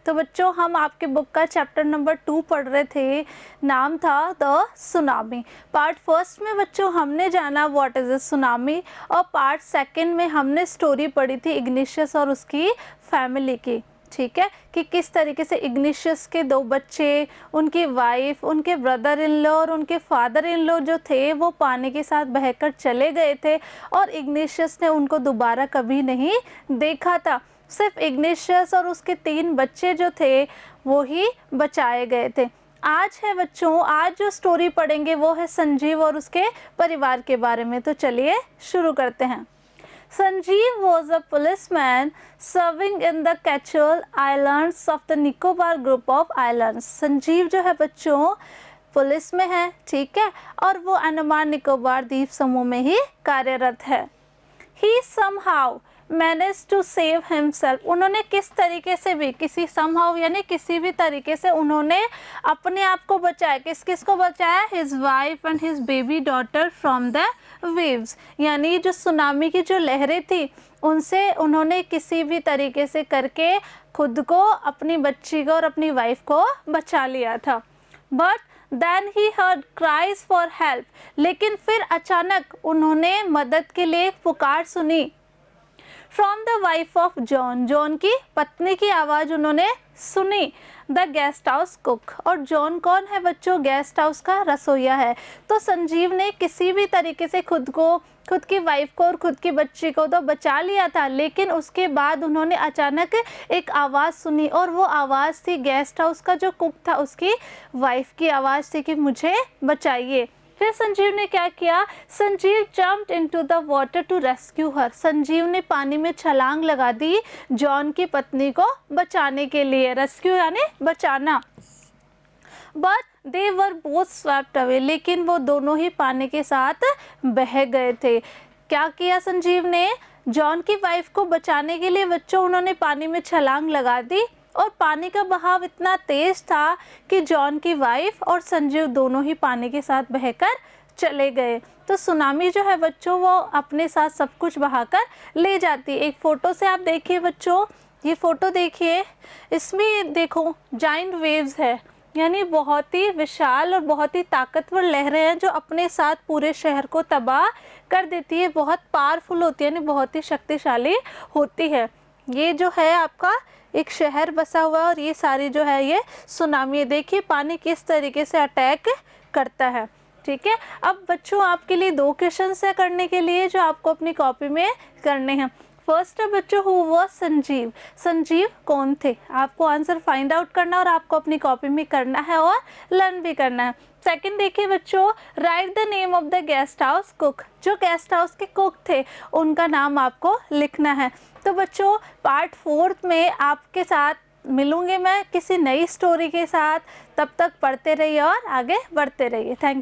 तो बच्चों हम आपके बुक का चैप्टर नंबर 2 पढ़ रहे थे, नाम था द सुनामी। पार्ट फर्स्ट में बच्चों हमने जाना व्हाट इज़ अ सुनामी, और पार्ट सेकंड में हमने स्टोरी पढ़ी थी इग्निशियस और उसकी फैमिली की। ठीक है, कि किस तरीके से इग्निशियस के 2 बच्चे, उनकी वाइफ, उनके ब्रदर इन लॉ और उनके फादर इन लॉ जो थे वो पानी के साथ बहकर चले गए थे और इग्निशियस ने उनको दोबारा कभी नहीं देखा था। सिर्फ इग्निशियस और उसके 3 बच्चे जो थे वो ही बचाए गए थे। आज है बच्चों, आज जो स्टोरी पढ़ेंगे वो है संजीव और उसके परिवार के बारे में। तो चलिए शुरू करते हैं। Sanjeev was a policeman serving in the Catchall Islands of the Nicobar group of islands. Sanjeev जो है बच्चों पुलिस में है, ठीक है, और वो अंडमान निकोबार द्वीप समूह में ही कार्यरत है। He somehow managed to save himself. उन्होंने किस तरीके से भी, किसी somehow यानी किसी भी तरीके से उन्होंने अपने आप को बचाया। किस किस को बचाया? His wife and his baby daughter from the waves. यानी जो सुनामी की जो लहरें थी उनसे उन्होंने किसी भी तरीके से करके खुद को, अपनी बच्ची को और अपनी वाइफ को बचा लिया था। But Then he heard cries for help. लेकिन फिर अचानक उन्होंने मदद के लिए पुकार सुनी। From the wife of John. John की पत्नी की आवाज़ उन्होंने सुनी। The guest house cook. और जॉन कौन है बच्चों? गेस्ट हाउस का रसोइया है। तो संजीव ने किसी भी तरीके से खुद को, खुद की वाइफ को और खुद की बच्ची को तो बचा लिया था, लेकिन उसके बाद उन्होंने अचानक एक आवाज़ सुनी और वो आवाज़ थी गेस्ट हाउस का जो कुक था उसकी वाइफ की आवाज़ थी कि मुझे बचाइए। फिर संजीव ने क्या किया? Sanjeev jumped into the water to rescue her. Sanjeev ने पानी में छलांग लगा दी जॉन की पत्नी को बचाने के लिए। रेस्क्यू यानी बचाना। But they were both swept away. लेकिन वो दोनों ही पानी के साथ बह गए थे। क्या किया संजीव ने? जॉन की वाइफ को बचाने के लिए बच्चों उन्होंने पानी में छलांग लगा दी और पानी का बहाव इतना तेज़ था कि जॉन की वाइफ और संजीव दोनों ही पानी के साथ बहकर चले गए। तो सुनामी जो है बच्चों वो अपने साथ सब कुछ बहाकर ले जाती है। एक फ़ोटो से आप देखिए बच्चों, ये फ़ोटो देखिए, इसमें देखो जाइंट वेव्स है, यानी बहुत ही विशाल और बहुत ही ताकतवर लहरें हैं जो अपने साथ पूरे शहर को तबाह कर देती है। बहुत पावरफुल होती है, यानी बहुत ही शक्तिशाली होती है। ये जो है आपका एक शहर बसा हुआ है और ये सारी जो है ये सुनामी। देखिए पानी किस तरीके से अटैक करता है। ठीक है, अब बच्चों आपके लिए 2 क्वेश्चंस है करने के लिए जो आपको अपनी कॉपी में करने हैं। फर्स्ट है बच्चों, हु वाज संजीव. संजीव कौन थे? आपको आंसर फाइंड आउट करना और आपको अपनी कॉपी में करना है और लर्न भी करना है। सेकंड देखिए बच्चों, right the name of the guest house cook. जो गेस्ट हाउस के कुक थे उनका नाम आपको लिखना है। तो बच्चों पार्ट 4 में आपके साथ मिलूंगी मैं किसी नई स्टोरी के साथ। तब तक पढ़ते रहिए और आगे बढ़ते रहिए। Thank you.